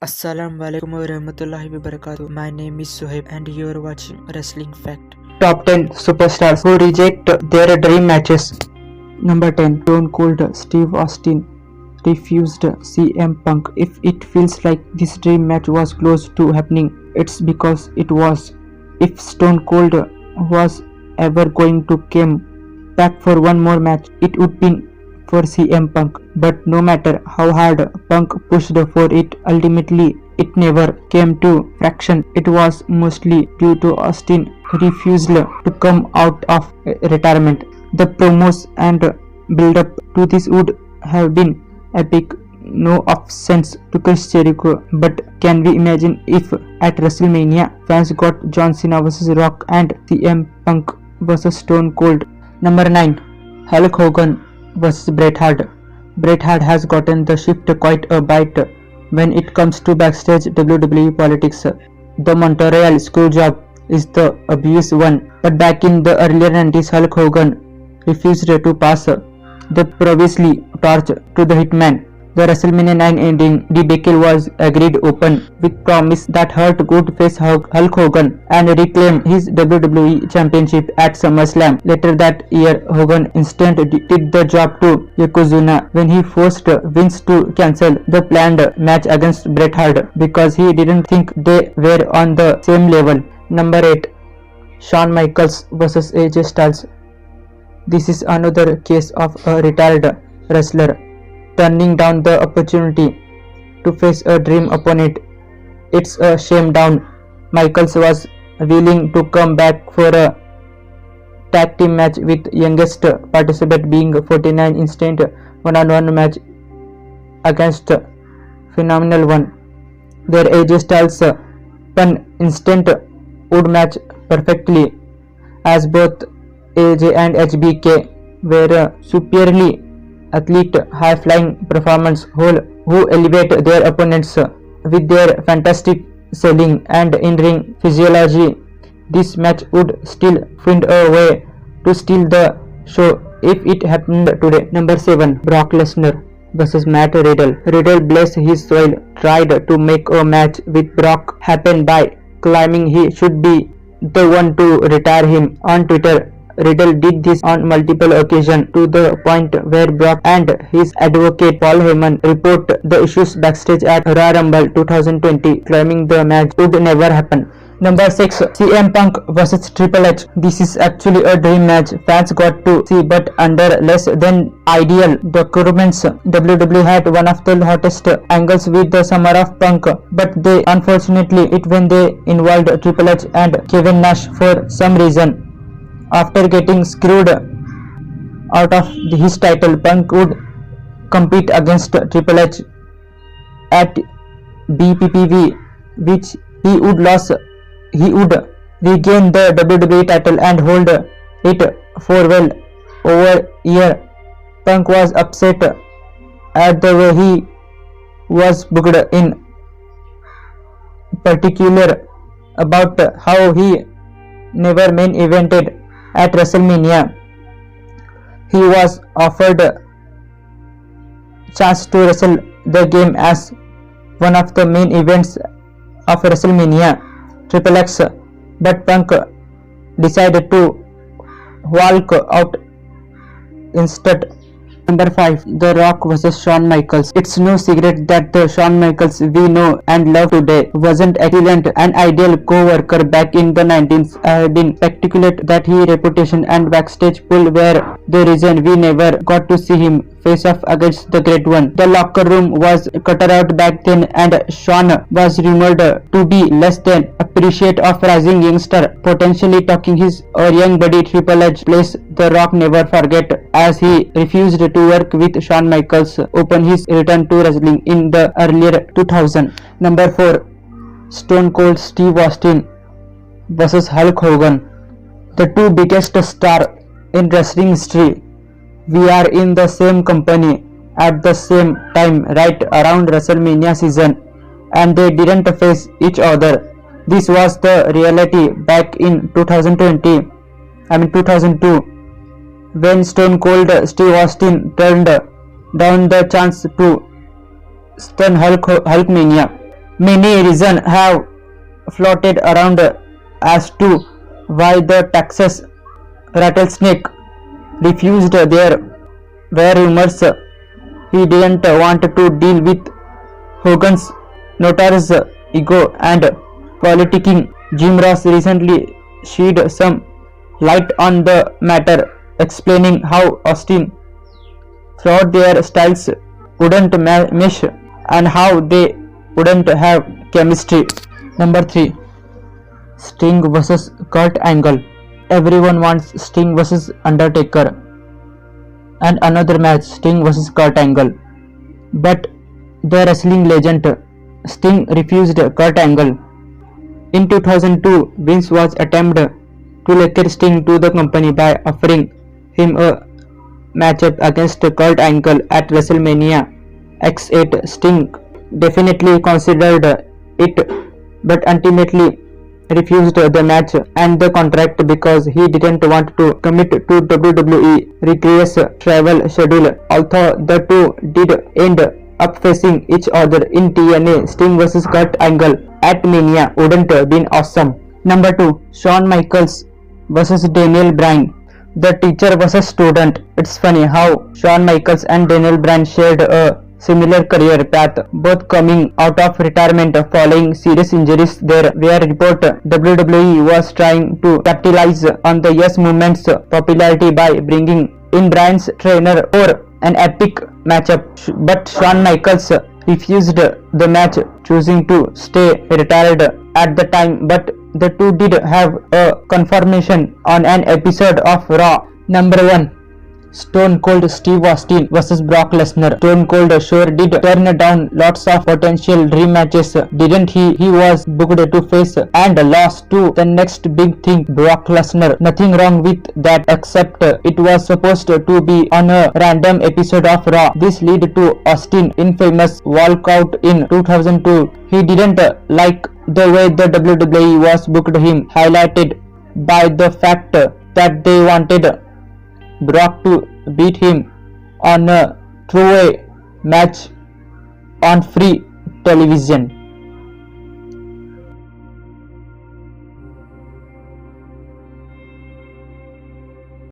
Assalamualaikum warahmatullahi wabarakatuh. My name is Soheb and you are watching Wrestling Fact. Top 10 superstars who reject their dream matches. Number 10. Stone Cold Steve Austin refused CM Punk. If it feels like this dream match was close to happening, it's because it was. If Stone Cold was ever going to come back for one more match, it would be for CM Punk. But no matter how hard Punk pushed for it, ultimately it never came to fruition. It was mostly due to Austin refusal to come out of retirement. The promos and build-up to this would have been epic. No offense to Chris Jericho, but can we imagine if at WrestleMania fans got John Cena vs Rock and CM Punk vs Stone Cold? Number 9. Hulk Hogan vs Bret Hart. Bret Hart has gotten the shift quite a bit when it comes to backstage WWE politics. The Montreal screwjob is the obvious one, but back in the earlier 90s, Hulk Hogan refused to pass the previously torch to the Hitman. The WrestleMania 9 ending debacle was agreed open with promise that Hart would face Hulk Hogan and reclaim his WWE Championship at SummerSlam. Later that year, Hogan instead did the job to Yokozuna when he forced Vince to cancel the planned match against Bret Hart because he didn't think they were on the same level. Number 8. Shawn Michaels vs AJ Styles. This is another case of a retired wrestler turning down the opportunity to face a dream opponent. It's a shame down. Michaels was willing to come back for a tag team match with youngest participant being 49 instant one-on-one match against Phenomenal One. Their AJ Styles pun instant would match perfectly as both AJ and HBK were superiorly athlete, high-flying performance who elevate their opponents with their fantastic selling and in-ring physiology. This match would still find a way to steal the show if it happened today. Number 7. Brock Lesnar vs Matt Riddle. Riddle, bless his soul, tried to make a match with Brock happen by claiming he should be the one to retire him. On Twitter, Riddle did this on multiple occasions to the point where Brock and his advocate Paul Heyman report the issues backstage at Royal Rumble 2020, claiming the match would never happen. Number 6. CM Punk vs Triple H. This is actually a dream match fans got to see, but under less than ideal documents. WWE had one of the hottest angles with the Summer of Punk, but they unfortunately it when they involved Triple H and Kevin Nash for some reason. After getting screwed out of his title, Punk would compete against Triple H at BPPV, which he would lose. He would regain the WWE title and hold it for well over a year. Punk was upset at the way he was booked, in particular about how he never main evented at WrestleMania. He was offered a chance to wrestle the game as one of the main events of WrestleMania Triple X, but Punk decided to walk out instead. Number 5. The Rock vs Shawn Michaels. It's no secret that the Shawn Michaels we know and love today wasn't excellent and ideal co-worker back in the 90s. I have been speculate that his reputation and backstage pull were the reason we never got to see him face off against the Great One. The locker room was cut out back then, and Shawn was rumored to be less than appreciate of rising youngster, potentially talking his or young buddy Triple H place. The Rock never forget, as he refused to work with Shawn Michaels upon his return to wrestling in the earlier 2000. Number 4. Stone Cold Steve Austin vs Hulk Hogan. The two biggest stars in wrestling history. We are in the same company at the same time right around WrestleMania season, and they didn't face each other. This was the reality back in 2002, when Stone Cold Steve Austin turned down the chance to stun Hulkmania. Many reasons have floated around as to why the Texas Rattlesnake refused. There were rumors he didn't want to deal with Hogan's notorious ego and politicking. Jim Ross recently shed some light on the matter, explaining how Austin thought their styles wouldn't mesh and how they wouldn't have chemistry. Number 3. Sting vs Kurt Angle. Everyone wants Sting vs Undertaker and another match Sting vs Kurt Angle. But the wrestling legend Sting refused Kurt Angle. In 2002, Vince was attempted to lure Sting to the company by offering him a matchup against Kurt Angle at WrestleMania X8. Sting definitely considered it, but ultimately refused the match and the contract because he didn't want to commit to WWE rigorous travel schedule. Although the two did end up facing each other in TNA, Sting vs Kurt Angle at Mania wouldn't been awesome. Number 2. Shawn Michaels vs Daniel Bryan. The teacher vs student. It's funny how Shawn Michaels and Daniel Bryan shared a similar career path, both coming out of retirement following serious injuries. There were reports WWE was trying to capitalize on the Yes Movement's popularity by bringing in Bryan's trainer for an epic matchup, but Shawn Michaels refused the match, choosing to stay retired at the time. But the two did have a confirmation on an episode of Raw. Number 1. Stone Cold Steve Austin vs Brock Lesnar. Stone Cold sure did turn down lots of potential dream matches, didn't he? He was booked to face and lost to the next big thing, Brock Lesnar. Nothing wrong with that, except it was supposed to be on a random episode of Raw. This led to Austin infamous walkout in 2002. He didn't like the way the WWE was booked him, highlighted by the fact that they wanted Brock to beat him on a throwaway match on free television.